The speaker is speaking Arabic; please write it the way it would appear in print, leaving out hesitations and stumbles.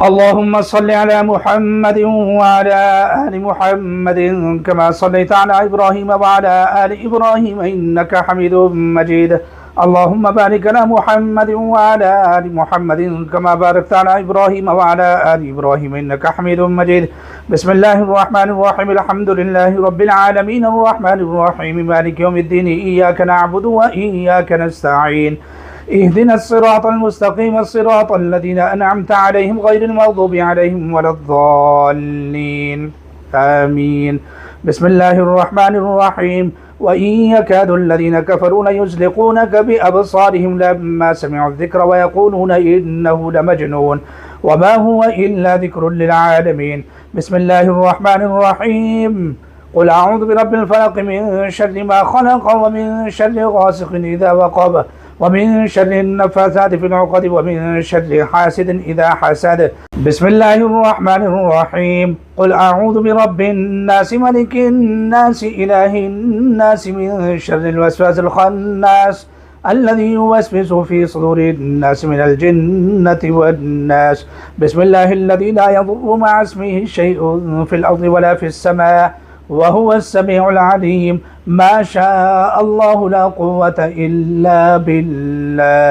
اللهم صل على محمد وعلى آل محمد كما صليت على إبراهيم وعلى آل إبراهيم إنك حميد مجيد. اللهم بارك على محمد وعلى آل محمد كما باركت على إبراهيم وعلى آل إبراهيم إنك حميد مجيد. بسم الله الرحمن الرحيم. الحمد لله رب العالمين الرحمن الرحيم مالك يوم الدين. إياك نعبد وإياك نستعين. اهدنا الصراط المستقيم الصراط الذين أنعمت عليهم غير المغضوب عليهم ولا الضالين آمين. بسم الله الرحمن الرحيم. وإن يكاد الذين كفروا ليزلقونك بأبصارهم لما سمعوا الذكر ويقولون إنه لمجنون وما هو إلا ذكر للعالمين. بسم الله الرحمن الرحيم. قل أعوذ برب الفلق من شر ما خلق ومن شر غاسق إذا وقب ومن شر النفاثات في العقد ومن شر حاسد إذا حسد. بسم الله الرحمن الرحيم. قل أعوذ برب الناس ملك الناس إله الناس من شر الوسواس الخناس الذي يوسوس في صدور الناس من الجنة والناس. بسم الله الذي لا يضر مع اسمه شيء في الأرض ولا في السماء وهو السميع العليم. ما شاء الله لا قوة إلا بالله.